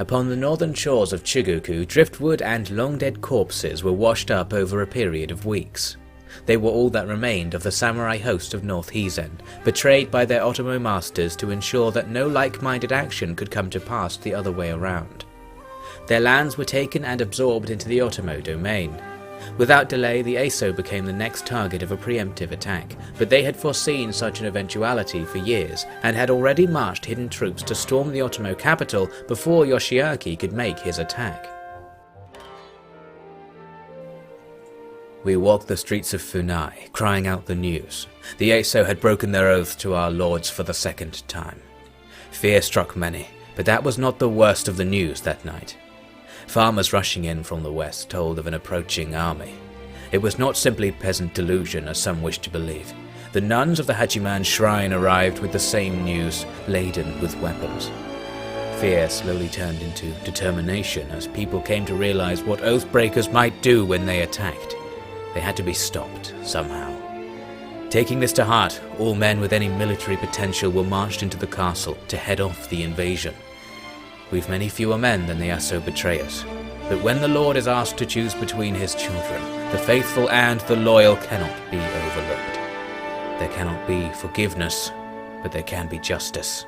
Upon the northern shores of Chugoku, driftwood and long-dead corpses were washed up over a period of weeks. They were all that remained of the samurai host of North Hizen, betrayed by their Otomo masters to ensure that no like-minded action could come to pass the other way around. Their lands were taken and absorbed into the Otomo domain. Without delay, the Aso became the next target of a preemptive attack, but they had foreseen such an eventuality for years, and had already marched hidden troops to storm the Otomo capital before Yoshiaki could make his attack. We walked the streets of Funai, crying out the news. The Aso had broken their oath to our lords for the second time. Fear struck many, but that was not the worst of the news that night. Farmers rushing in from the west told of an approaching army. It was not simply peasant delusion, as some wished to believe. The nuns of the Hachiman shrine arrived with the same news, laden with weapons. Fear slowly turned into determination as people came to realize what Oathbreakers might do when they attacked. They had to be stopped somehow. Taking this to heart, all men with any military potential were marched into the castle to head off the invasion. We've many fewer men than the Aso betrayers, but when the Lord is asked to choose between his children, the faithful and the loyal cannot be overlooked. There cannot be forgiveness, but there can be justice.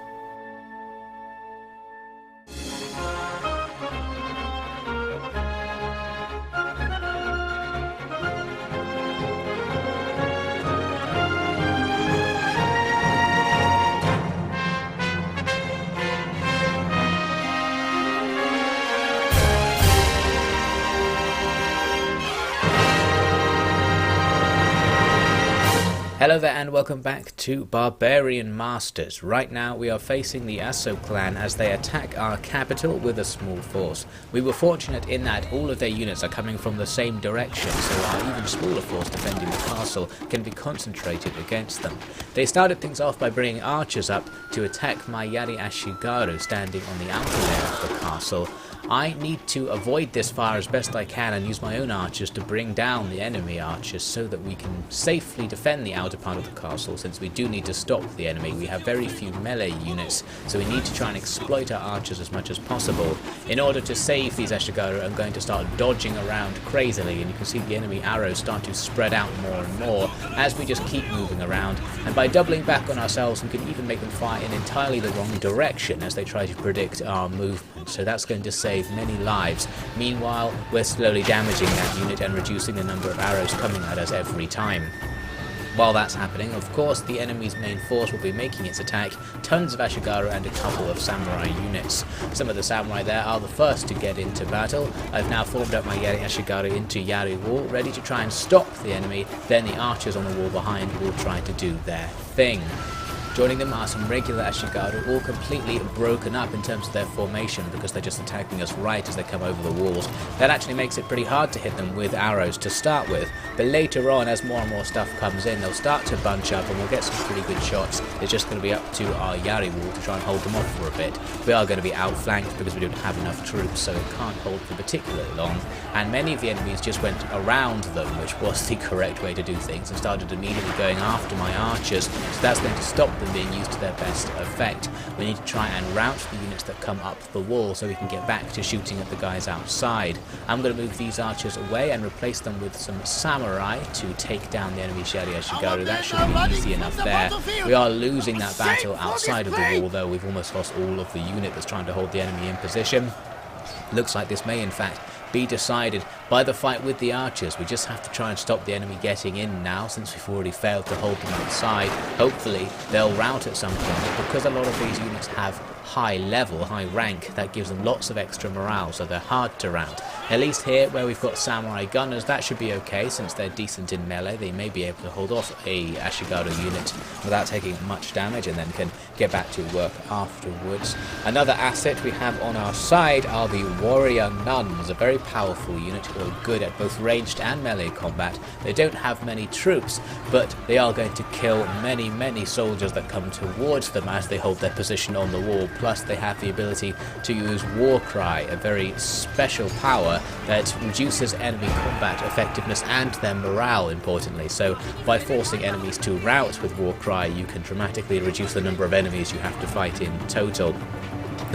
Hello there and welcome back to Barbarian Masters. Right now we are facing the Aso clan as they attack our capital with a small force. We were fortunate in that all of their units are coming from the same direction, so our even smaller force defending the castle can be concentrated against them. They started things off by bringing archers up to attack my Yari Ashigaru standing on the outer layer of the castle. I need to avoid this fire as best I can and use my own archers to bring down the enemy archers so that we can safely defend the outer part of the castle, since we do need to stop the enemy. We have very few melee units, so we need to try and exploit our archers as much as possible. In order to save these Ashigaru, I'm going to start dodging around crazily, and you can see the enemy arrows start to spread out more and more as we just keep moving around, and by doubling back on ourselves we can even make them fire in entirely the wrong direction as they try to predict our movement, so that's going to save many lives. Meanwhile, we're slowly damaging that unit and reducing the number of arrows coming at us every time. While that's happening, of course, the enemy's main force will be making its attack, tons of Ashigaru and a couple of samurai units. Some of the samurai there are the first to get into battle. I've now formed up my Yari Ashigaru into Yari wall, ready to try and stop the enemy, then the archers on the wall behind will try to do their thing. Joining them are some regular Ashigaru, all completely broken up in terms of their formation because they're just attacking us right as they come over the walls. That actually makes it pretty hard to hit them with arrows to start with, but later on, as more and more stuff comes in, they'll start to bunch up and we'll get some pretty good shots. It's just going to be up to our Yari wall to try and hold them off for a bit. We are going to be outflanked because we don't have enough troops, so it can't hold for particularly long, and many of the enemies just went around them, which was the correct way to do things, and started immediately going after my archers, so that's going to stop them being used to their best effect. We need to try and rout the units that come up the wall so we can get back to shooting at the guys outside. I'm going to move these archers away and replace them with some samurai to take down the enemy Yari Ashigaru. That should be easy enough there. We are losing that battle outside of the wall though. We've almost lost all of the unit that's trying to hold the enemy in position. Looks like this may in fact be decided by the fight with the archers. We just have to try and stop the enemy getting in now, since we've already failed to hold them outside. Hopefully they'll rout at some point, because a lot of these units have high level, high rank, that gives them lots of extra morale, so they're hard to rout. At least here, where we've got samurai gunners, that should be okay, since they're decent in melee. They may be able to hold off a Ashigaru unit without taking much damage, and then can get back to work afterwards. Another asset we have on our side are the warrior nuns, a very powerful unit who are good at both ranged and melee combat. They don't have many troops, but they are going to kill many soldiers that come towards them as they hold their position on the wall. Plus they have the ability to use War Cry, a very special power that reduces enemy combat effectiveness and their morale, importantly. So by forcing enemies to rout with War Cry, you can dramatically reduce the number of enemies you have to fight in total.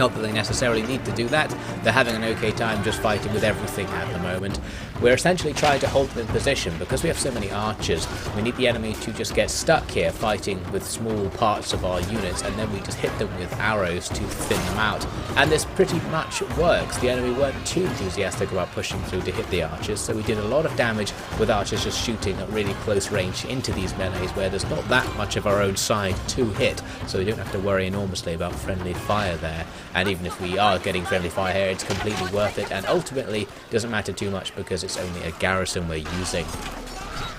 Not that they necessarily need to do that, they're having an okay time just fighting with everything at the moment. We're essentially trying to hold them in position because we have so many archers. We need the enemy to just get stuck here fighting with small parts of our units, and then we just hit them with arrows to thin them out. And this pretty much works. The enemy weren't too enthusiastic about pushing through to hit the archers, so we did a lot of damage with archers just shooting at really close range into these melees where there's not that much of our own side to hit, so we don't have to worry enormously about friendly fire there. And even if we are getting friendly fire here, it's completely worth it, and ultimately doesn't matter too much because it's only a garrison we're using.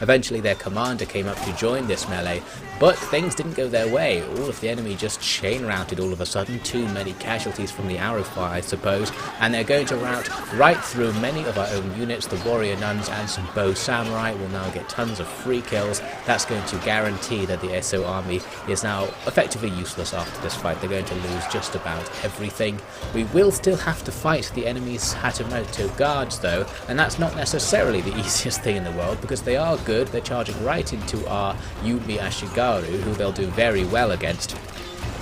Eventually their commander came up to join this melee, but things didn't go their way. All of the enemy just chain routed all of a sudden, too many casualties from the arrow fire I suppose, and they're going to rout right through many of our own units. The warrior nuns and some bow samurai will now get tons of free kills. That's going to guarantee that the SO army is now effectively useless after this fight. They're going to lose just about everything. We will still have to fight the enemy's Hatamoto guards though, and that's not necessarily the easiest thing in the world because they are good. They're charging right into our Yumi Ashigaru, who they'll do very well against.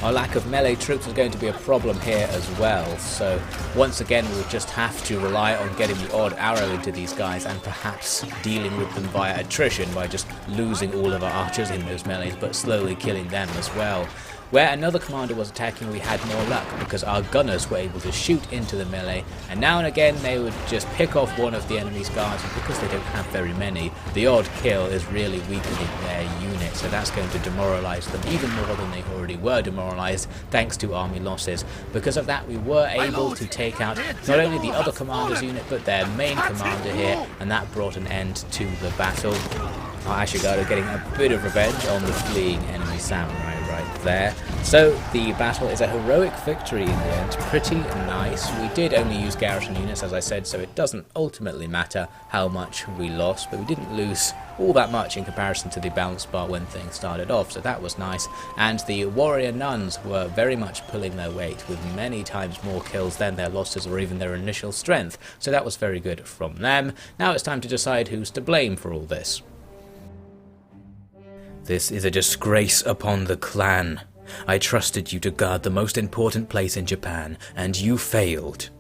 Our lack of melee troops is going to be a problem here as well, so once again we'll just have to rely on getting the odd arrow into these guys and perhaps dealing with them via attrition by just losing all of our archers in those melees but slowly killing them as well. Where another commander was attacking, we had more luck because our gunners were able to shoot into the melee, and now and again they would just pick off one of the enemy's guards, and because they don't have very many, the odd kill is really weakening their unit, so that's going to demoralise them even more than they already were demoralised thanks to army losses. Because of that we were able to take out not only the other commander's unit but their main commander here, and that brought an end to the battle. Our Ashigaru getting a bit of revenge on the fleeing enemy samurai right there. So the battle is a heroic victory in the end, pretty nice. We did only use garrison units as I said, so it doesn't ultimately matter how much we lost, but we didn't lose all that much in comparison to the balance bar when things started off, so that was nice. And the warrior nuns were very much pulling their weight with many times more kills than their losses or even their initial strength, so that was very good from them. Now it's time to decide who's to blame for all this. This is a disgrace upon the clan. I trusted you to guard the most important place in Japan, and you failed.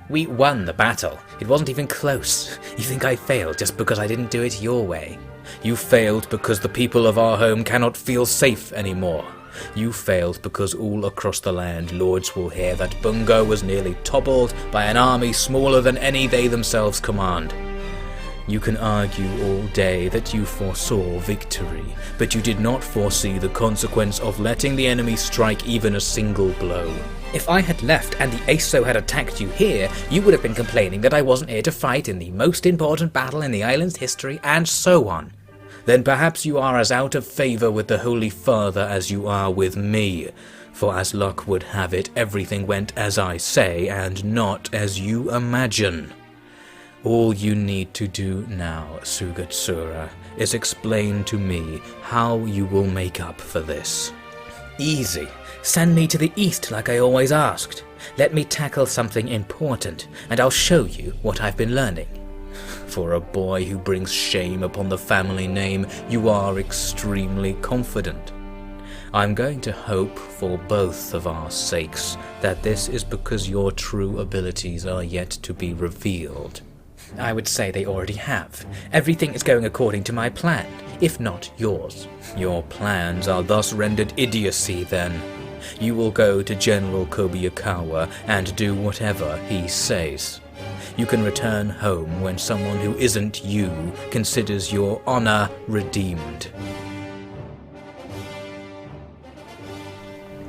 We won the battle. It wasn't even close. You think I failed just because I didn't do it your way? You failed because the people of our home cannot feel safe anymore. You failed because all across the land lords will hear that Bungo was nearly toppled by an army smaller than any they themselves command. You can argue all day that you foresaw victory, but you did not foresee the consequence of letting the enemy strike even a single blow. If I had left and the ASO had attacked you here, you would have been complaining that I wasn't here to fight in the most important battle in the island's history, and so on. Then perhaps you are as out of favour with the Holy Father as you are with me, for as luck would have it, everything went as I say and not as you imagine. All you need to do now, Sugatsura, is explain to me how you will make up for this. Easy. Send me to the east like I always asked. Let me tackle something important, and I'll show you what I've been learning. For a boy who brings shame upon the family name, you are extremely confident. I'm going to hope for both of our sakes that this is because your true abilities are yet to be revealed. I would say they already have. Everything is going according to my plan, if not yours. Your plans are thus rendered idiocy then. You will go to General Kobayakawa and do whatever he says. You can return home when someone who isn't you considers your honor redeemed.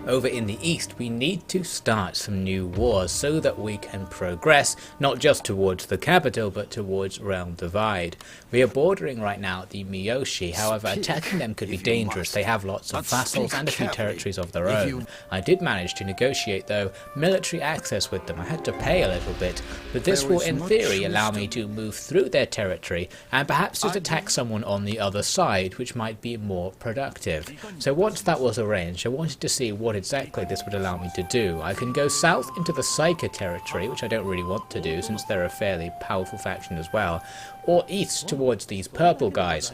Over in the east, we need to start some new wars so that we can progress not just towards the capital but towards Realm Divide. We are bordering right now the Miyoshi, however attacking them could be dangerous. They have lots of vassals and a few territories of their own. I did manage to negotiate though military access with them. I had to pay a little bit, but this will in theory allow me to move through their territory and perhaps just attack someone on the other side, which might be more productive. So once that was arranged, I wanted to see what exactly this would allow me to do. I can go south into the Saika territory, which I don't really want to do since they're a fairly powerful faction as well, or east towards these purple guys.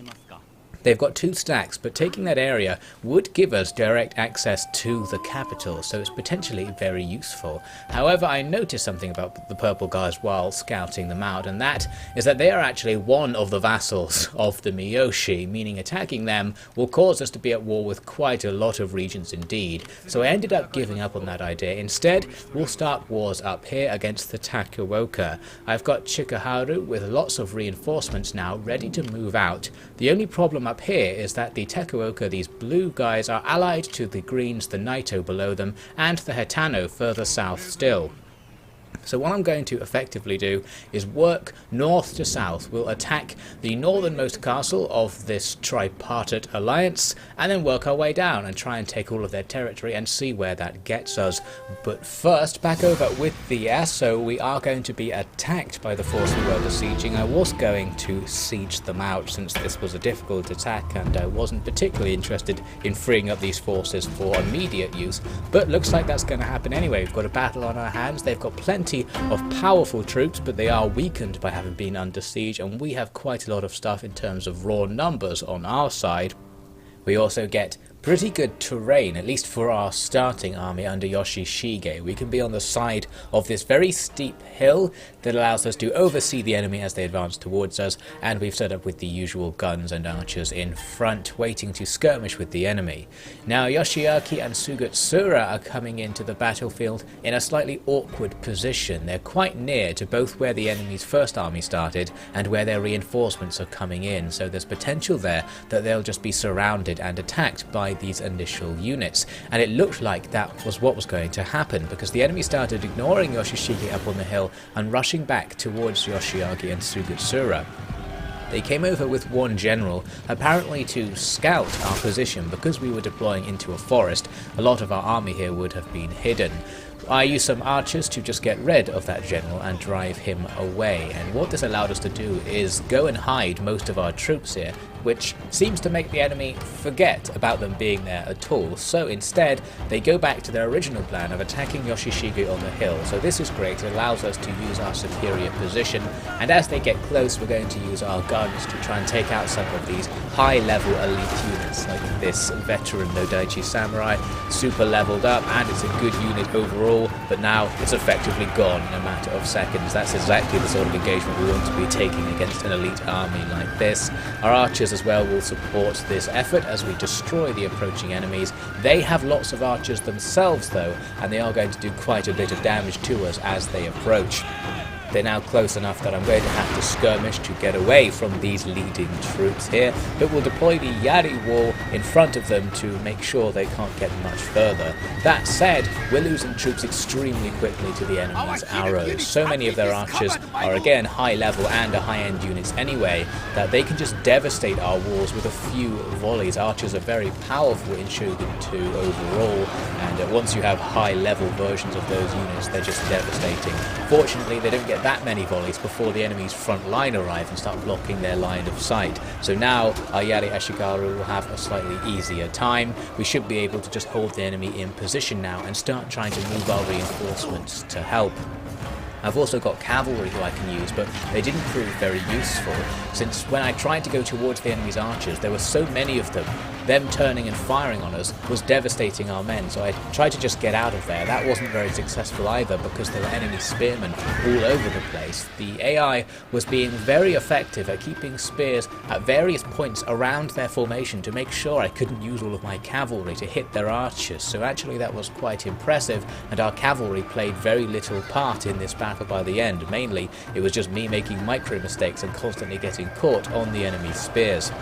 They've got 2 stacks, but taking that area would give us direct access to the capital, so it's potentially very useful. However, I noticed something about the purple guys while scouting them out, and that is that they are actually one of the vassals of the Miyoshi, meaning attacking them will cause us to be at war with quite a lot of regions indeed. So I ended up giving up on that idea. Instead, we'll start wars up here against the Takuoka. I've got Chikaharu with lots of reinforcements now ready to move out. The only problem up here is that the Takuoka, these blue guys, are allied to the greens, the Naito below them, and the Hitano further south still. So what I'm going to effectively do is work north to south. We'll attack the northernmost castle of this tripartite alliance and then work our way down and try and take all of their territory and see where that gets us. But first, back over with the Asso, we are going to be attacked by the force we were besieging. I was going to siege them out since this was a difficult attack and I wasn't particularly interested in freeing up these forces for immediate use, but looks like that's going to happen anyway. We've got a battle on our hands. They've got plenty of powerful troops, but they are weakened by having been under siege, and we have quite a lot of stuff in terms of raw numbers on our side. We also get pretty good terrain, at least for our starting army under Yoshishige. We can be on the side of this very steep hill that allows us to oversee the enemy as they advance towards us, and we've set up with the usual guns and archers in front, waiting to skirmish with the enemy. Now Yoshiaki and Sugatsura are coming into the battlefield in a slightly awkward position. They're quite near to both where the enemy's first army started and where their reinforcements are coming in, so there's potential there that they'll just be surrounded and attacked by these initial units, and it looked like that was what was going to happen because the enemy started ignoring Yoshishige up on the hill and rushing back towards Yoshiaki and Sugatsura. They came over with one general, apparently to scout our position because we were deploying into a forest. A lot of our army here would have been hidden. I used some archers to just get rid of that general and drive him away, and what this allowed us to do is go and hide most of our troops here, which seems to make the enemy forget about them being there at all. So instead, they go back to their original plan of attacking Yoshishige on the hill. So this is great, it allows us to use our superior position, and as they get close, we're going to use our guns to try and take out some of these high-level elite units, like this veteran Nodaichi Samurai, super leveled up, and it's a good unit overall, but now it's effectively gone in a matter of seconds. That's exactly the sort of engagement we want to be taking against an elite army like this. Our archers as well will support this effort as we destroy the approaching enemies. They have lots of archers themselves though, and they are going to do quite a bit of damage to us as they approach. They're now close enough that I'm going to have to skirmish to get away from these leading troops here, but we'll deploy the Yari wall in front of them to make sure they can't get much further. That said, we're losing troops extremely quickly to the enemy's arrows. So many of their archers are again high level and are high-end units anyway, that they can just devastate our walls with a few volleys. Archers are very powerful in Shogun 2 overall, and once you have high level versions of those units, they're just devastating. Fortunately, they don't get that many volleys before the enemy's front line arrive and start blocking their line of sight. So now our Yari Ashigaru will have a slightly easier time. We should be able to just hold the enemy in position now and start trying to move our reinforcements to help. I've also got cavalry who I can use, but they didn't prove very useful, since when I tried to go towards the enemy's archers, there were so many of them. Them turning and firing on us was devastating our men, so I tried to just get out of there. That wasn't very successful either because there were enemy spearmen all over the place. The AI was being very effective at keeping spears at various points around their formation to make sure I couldn't use all of my cavalry to hit their archers, so actually that was quite impressive, and our cavalry played very little part in this battle by the end. Mainly, it was just me making micro mistakes and constantly getting caught on the enemy's spears.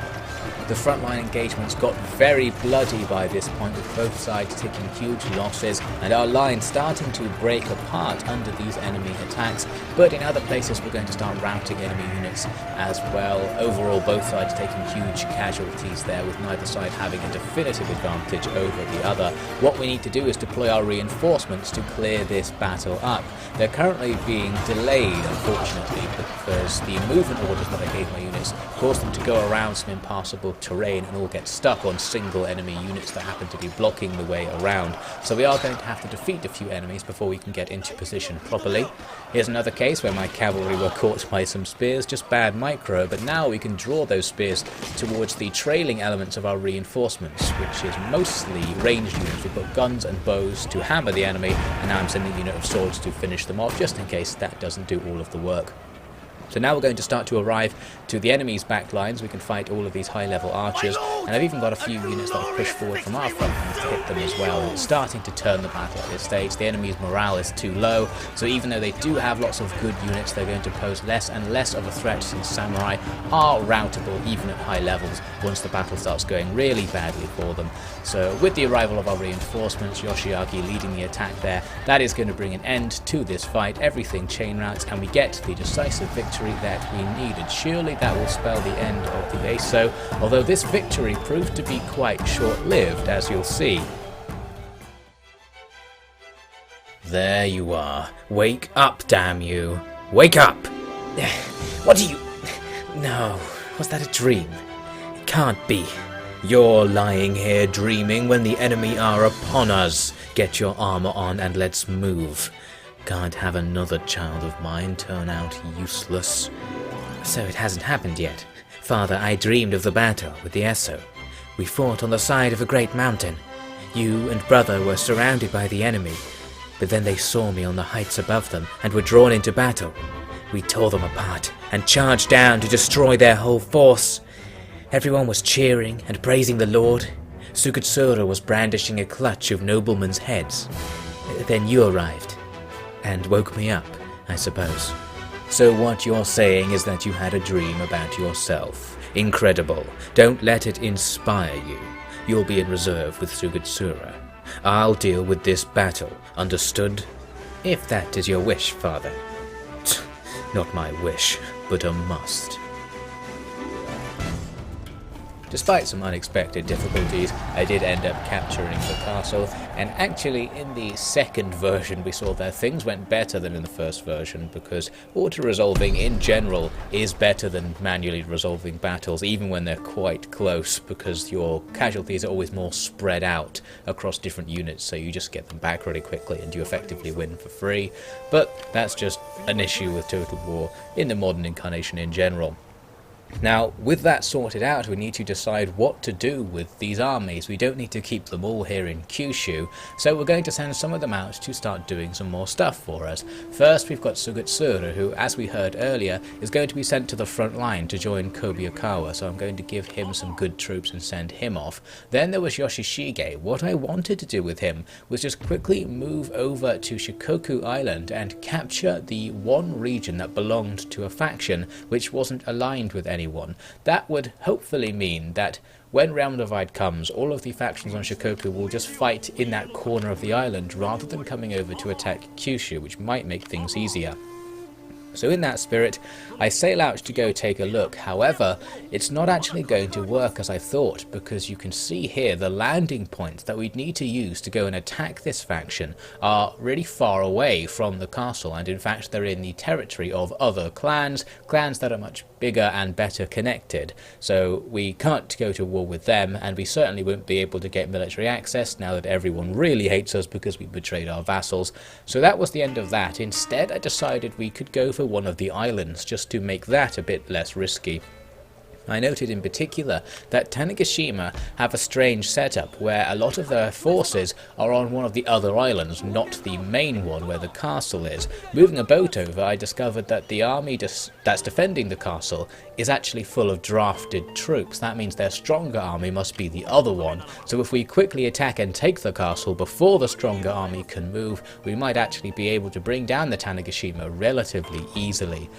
The frontline engagements got very bloody by this point, with both sides taking huge losses and our line starting to break apart under these enemy attacks, but in other places we're going to start routing enemy units as well. Overall, both sides taking huge casualties there, with neither side having a definitive advantage over the other. What we need to do is deploy our reinforcements to clear this battle up. They're currently being delayed, unfortunately, because the movement orders that I gave my units caused them to go around some impassable difficult terrain and all get stuck on single enemy units that happen to be blocking the way around. So we are going to have to defeat a few enemies before we can get into position properly. Here's another case where my cavalry were caught by some spears, just bad micro, but now we can draw those spears towards the trailing elements of our reinforcements, which is mostly ranged units. We've got guns and bows to hammer the enemy, and now I'm sending a unit of swords to finish them off, just in case that doesn't do all of the work. So now we're going to start to arrive to the enemy's back lines. We can fight all of these high-level archers, and I've even got a few units that have pushed forward from our front lines to hit them as well. And it's starting to turn the battle at this stage. The enemy's morale is too low, so even though they do have lots of good units, they're going to pose less and less of a threat, since samurai are routable even at high levels once the battle starts going really badly for them. So with the arrival of our reinforcements, Yoshiaki leading the attack there, that is going to bring an end to this fight. Everything chain routes, and we get the decisive victory that we needed. Surely that will spell the end of the ASO, although this victory proved to be quite short-lived, as you'll see. There you are. Wake up, damn you. Wake up! What do you... No, was that a dream? It can't be. You're lying here dreaming when the enemy are upon us. Get your armor on and let's move. Can't have another child of mine turn out useless. So it hasn't happened yet. Father, I dreamed of the battle with the Esso. We fought on the side of a great mountain. You and brother were surrounded by the enemy, but then they saw me on the heights above them and were drawn into battle. We tore them apart and charged down to destroy their whole force. Everyone was cheering and praising the Lord. Sugatsura was brandishing a clutch of noblemen's heads. Then you arrived and woke me up, I suppose. So what you're saying is that you had a dream about yourself. Incredible. Don't let it inspire you. You'll be in reserve with Sugatsura. I'll deal with this battle, understood? If that is your wish, father. Not my wish, but a must. Despite some unexpected difficulties, I did end up capturing the castle, and actually in the second version we saw that things went better than in the first version, because auto-resolving in general is better than manually resolving battles, even when they're quite close, because your casualties are always more spread out across different units, so you just get them back really quickly and you effectively win for free. But that's just an issue with Total War in the modern incarnation in general. Now, with that sorted out, we need to decide what to do with these armies. We don't need to keep them all here in Kyushu, so we're going to send some of them out to start doing some more stuff for us. First, we've got Sugatsura, who, as we heard earlier, is going to be sent to the front line to join Kobayakawa, so I'm going to give him some good troops and send him off. Then there was Yoshishige. What I wanted to do with him was just quickly move over to Shikoku Island and capture the one region that belonged to a faction which wasn't aligned with anyone. That would hopefully mean that when Realm Divide comes, all of the factions on Shikoku will just fight in that corner of the island rather than coming over to attack Kyushu, which might make things easier. So in that spirit, I sail out to go take a look. However, it's not actually going to work as I thought, because you can see here the landing points that we'd need to use to go and attack this faction are really far away from the castle, and in fact they're in the territory of other clans that are much bigger and better connected. So we can't go to war with them, and we certainly won't be able to get military access now that everyone really hates us because we betrayed our vassals. So that was the end of that. Instead, I decided we could go for one of the islands just to make that a bit less risky. I noted in particular that Tanegashima have a strange setup where a lot of their forces are on one of the other islands, not the main one where the castle is. Moving a boat over, I discovered that the army that's defending the castle is actually full of drafted troops. That means their stronger army must be the other one. So if we quickly attack and take the castle before the stronger army can move, we might actually be able to bring down the Tanegashima relatively easily.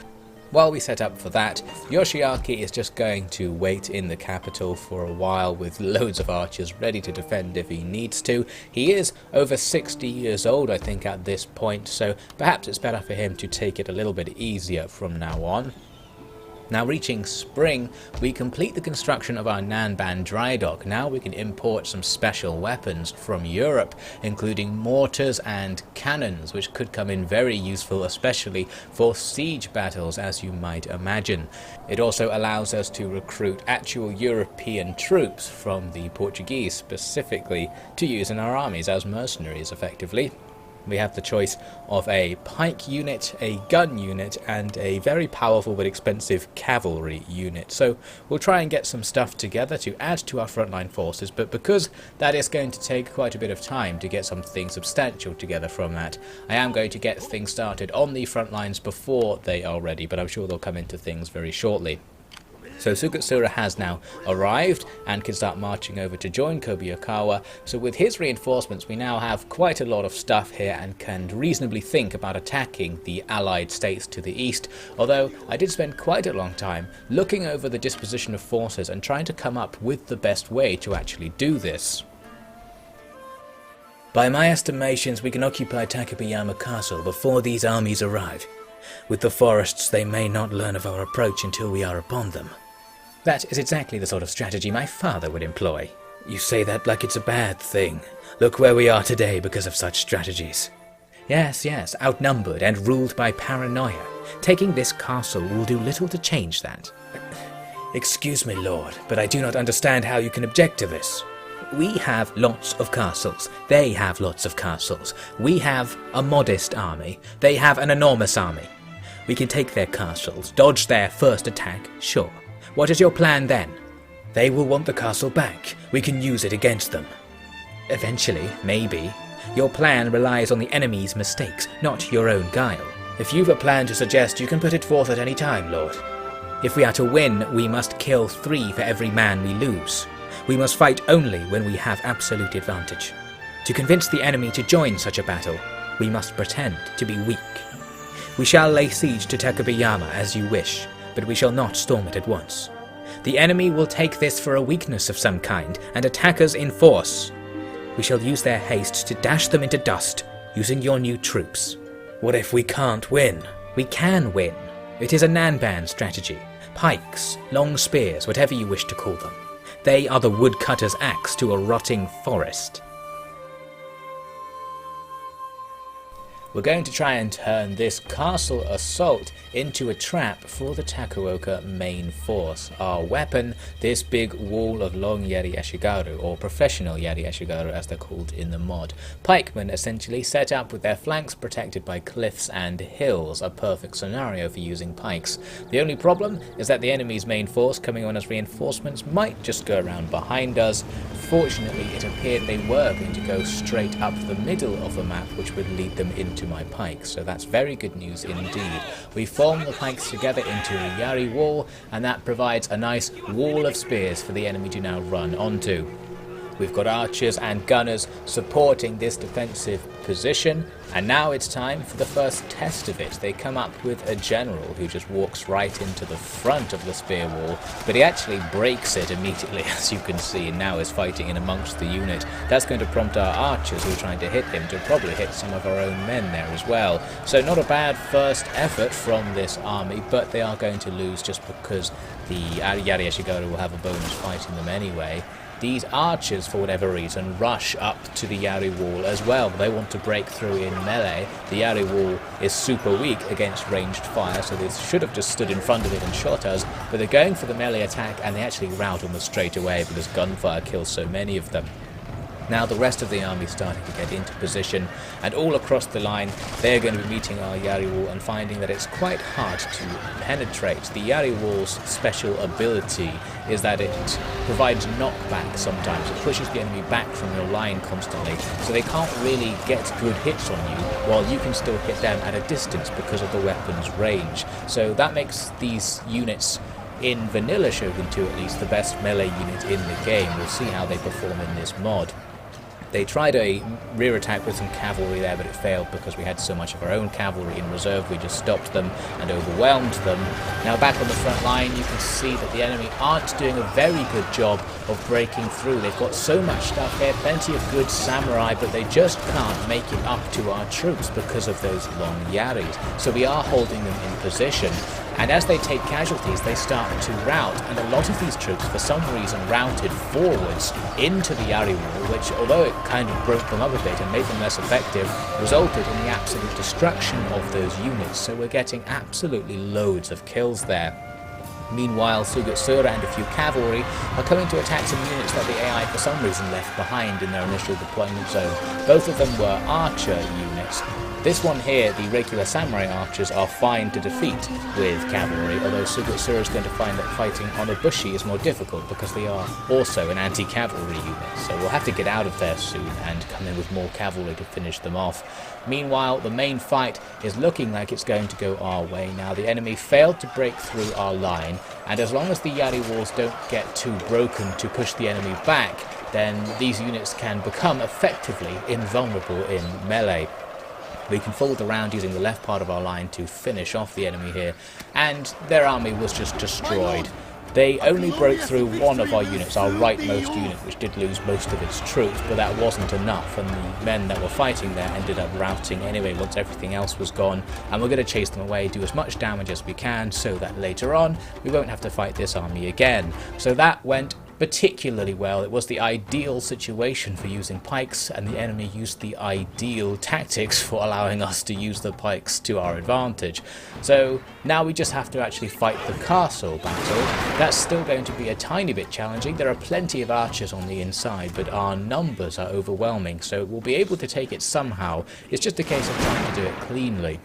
While we set up for that, Yoshiaki is just going to wait in the capital for a while with loads of archers ready to defend if he needs to. He is over 60 years old, I think, at this point, so perhaps it's better for him to take it a little bit easier from now on. Now reaching spring, we complete the construction of our Nanban dry dock. Now we can import some special weapons from Europe, including mortars and cannons, which could come in very useful, especially for siege battles, as you might imagine. It also allows us to recruit actual European troops from the Portuguese specifically to use in our armies as mercenaries effectively. We have the choice of a pike unit, a gun unit, and a very powerful but expensive cavalry unit. So we'll try and get some stuff together to add to our frontline forces, but because that is going to take quite a bit of time to get something substantial together from that, I am going to get things started on the front lines before they are ready, but I'm sure they'll come into things very shortly. So Sugatsura has now arrived and can start marching over to join Kobayakawa. So with his reinforcements we now have quite a lot of stuff here and can reasonably think about attacking the allied states to the east, although I did spend quite a long time looking over the disposition of forces and trying to come up with the best way to actually do this. By my estimations, we can occupy Takabayama Castle before these armies arrive. With the forests, they may not learn of our approach until we are upon them. That is exactly the sort of strategy my father would employ. You say that like it's a bad thing. Look where we are today because of such strategies. Yes, outnumbered and ruled by paranoia. Taking this castle will do little to change that. Excuse me, Lord, but I do not understand how you can object to this. We have lots of castles. They have lots of castles. We have a modest army. They have an enormous army. We can take their castles, dodge their first attack, sure. What is your plan then? They will want the castle back. We can use it against them. Eventually, maybe. Your plan relies on the enemy's mistakes, not your own guile. If you've a plan to suggest, you can put it forth at any time, Lord. If we are to win, we must kill 3 for every man we lose. We must fight only when we have absolute advantage. To convince the enemy to join such a battle, we must pretend to be weak. We shall lay siege to Takabayama as you wish, but we shall not storm it at once. The enemy will take this for a weakness of some kind and attack us in force. We shall use their haste to dash them into dust, using your new troops. What if we can't win? We can win. It is a nanban strategy. Pikes, long spears, whatever you wish to call them. They are the woodcutter's axe to a rotting forest. We're going to try and turn this castle assault into a trap for the Takuoka main force. Our weapon, this big wall of long Yari Ashigaru, or professional Yari Ashigaru as they're called in the mod. Pikemen essentially set up with their flanks protected by cliffs and hills, a perfect scenario for using pikes. The only problem is that the enemy's main force coming on as reinforcements might just go around behind us. Fortunately, it appeared they were going to go straight up the middle of the map, which would lead them into my pikes, so that's very good news indeed. We form the pikes together into a Yari wall, and that provides a nice wall of spears for the enemy to now run onto. We've got archers and gunners supporting this defensive position, and now it's time for the first test of it. They come up with a general who just walks right into the front of the spear wall, but he actually breaks it immediately, as you can see, and now is fighting in amongst the unit. That's going to prompt our archers who are trying to hit him to probably hit some of our own men there as well. So not a bad first effort from this army, but they are going to lose just because the Yari Ashigaru will have a bonus fighting them anyway. These archers, for whatever reason, rush up to the Yari wall as well. They want to break through in melee. The Yari wall is super weak against ranged fire, so they should have just stood in front of it and shot us, but they're going for the melee attack and they actually rout almost straight away because gunfire kills so many of them. Now the rest of the army is starting to get into position, and all across the line they're going to be meeting our Yari wall and finding that it's quite hard to penetrate. The Yari wall's special ability is that it provides knockback sometimes. It pushes the enemy back from your line constantly, so they can't really get good hits on you, while you can still hit them at a distance because of the weapon's range. So that makes these units, in vanilla Shogun 2 at least, the best melee unit in the game. We'll see how they perform in this mod. They tried a rear attack with some cavalry there, but it failed because we had so much of our own cavalry in reserve. We just stopped them and overwhelmed them. Now back on the front line, you can see that the enemy aren't doing a very good job of breaking through. They've got so much stuff here, plenty of good samurai, but they just can't make it up to our troops because of those long Yaris. So we are holding them in position, and as they take casualties they start to rout, and a lot of these troops for some reason routed forwards into the Yari wall, which although it kind of broke them up a bit and made them less effective, resulted in the absolute destruction of those units, so we're getting absolutely loads of kills there. Meanwhile, Sugatsura and a few cavalry are coming to attack some units that the AI for some reason left behind in their initial deployment zone. Both of them were archer units. This one here, the regular samurai archers, are fine to defeat with cavalry, although Sugatsura is going to find that fighting on a bushi is more difficult because they are also an anti-cavalry unit, so we'll have to get out of there soon and come in with more cavalry to finish them off. Meanwhile, the main fight is looking like it's going to go our way now. The enemy failed to break through our line, and as long as the Yari walls don't get too broken to push the enemy back, then these units can become effectively invulnerable in melee. We can fold around using the left part of our line to finish off the enemy here, and their army was just destroyed. They only broke through one of our units, our rightmost unit, which did lose most of its troops, but that wasn't enough, and the men that were fighting there ended up routing anyway once everything else was gone, and we're going to chase them away, do as much damage as we can, so that later on we won't have to fight this army again. So that went particularly well. It was the ideal situation for using pikes, and the enemy used the ideal tactics for allowing us to use the pikes to our advantage. So now we just have to actually fight the castle battle. That's still going to be a tiny bit challenging. There are plenty of archers on the inside, but our numbers are overwhelming, so we'll be able to take it somehow. It's just a case of trying to do it cleanly.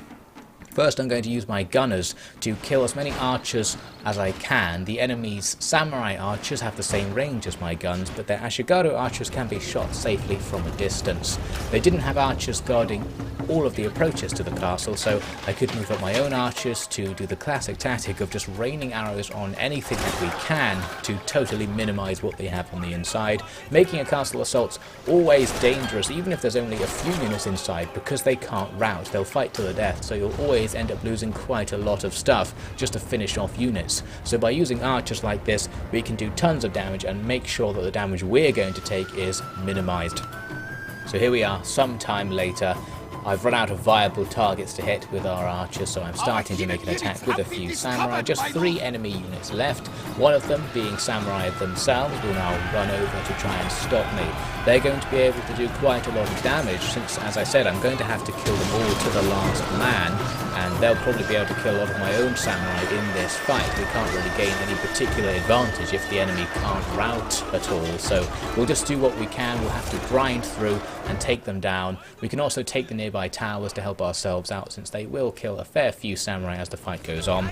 First, I'm going to use my gunners to kill as many archers as I can. The enemy's samurai archers have the same range as my guns, but their Ashigaru archers can be shot safely from a distance. They didn't have archers guarding all of the approaches to the castle, so I could move up my own archers to do the classic tactic of just raining arrows on anything that we can to totally minimize what they have on the inside, making a castle assault always dangerous even if there's only a few units inside, because they can't rout. They'll fight to the death, so you'll always end up losing quite a lot of stuff just to finish off units. So by using archers like this, we can do tons of damage and make sure that the damage we're going to take is minimized. So here we are, some time later. I've run out of viable targets to hit with our archers, so I'm starting to make an attack with a few samurai. Just 3 enemy units left. One of them, being samurai themselves, will now run over to try and stop me. They're going to be able to do quite a lot of damage since, as I said, I'm going to have to kill them all to the last man, and they'll probably be able to kill a lot of my own samurai in this fight. We can't really gain any particular advantage if the enemy can't rout at all, so we'll just do what we can. We'll have to grind through and take them down. We can also take the nearby towers to help ourselves out, since they will kill a fair few samurai as the fight goes on.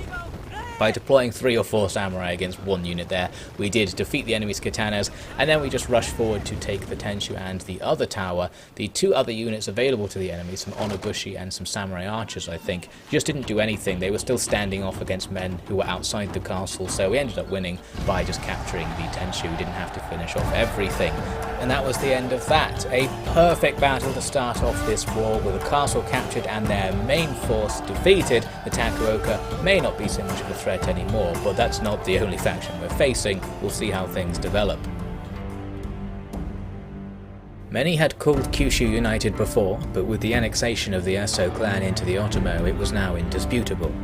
By deploying 3 or 4 samurai against one unit there, we did defeat the enemy's katanas, and then we just rushed forward to take the Tenshu and the other tower. The 2 other units available to the enemy, some Onobushi and some samurai archers I think, just didn't do anything. They were still standing off against men who were outside the castle, so we ended up winning by just capturing the Tenshu. We didn't have to finish off everything. And that was the end of that. A perfect battle to start off this war, with the castle captured and their main force defeated. The Takuoka may not be so much of a threat anymore, but that's not the only faction we're facing. We'll see how things develop. Many had called Kyushu united before, but with the annexation of the Aso clan into the Otomo, it was now indisputable.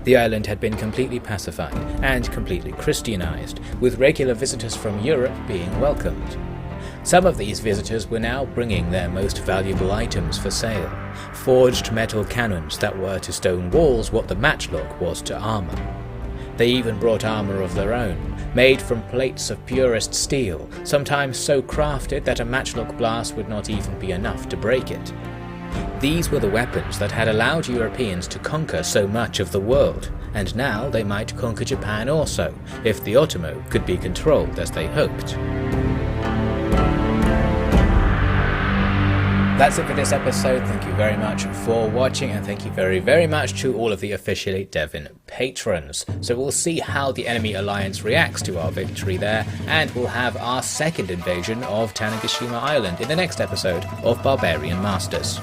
The island had been completely pacified and completely Christianized, with regular visitors from Europe being welcomed. Some of these visitors were now bringing their most valuable items for sale, forged metal cannons that were to stone walls what the matchlock was to armour. They even brought armour of their own, made from plates of purest steel, sometimes so crafted that a matchlock blast would not even be enough to break it. These were the weapons that had allowed Europeans to conquer so much of the world, and now they might conquer Japan also, if the Otomo could be controlled as they hoped. That's it for this episode. Thank you very much for watching, and thank you very much to all of the OfficiallyDevin patrons. So we'll see how the enemy alliance reacts to our victory there, and we'll have our second invasion of Tanegashima Island in the next episode of Barbarian Masters.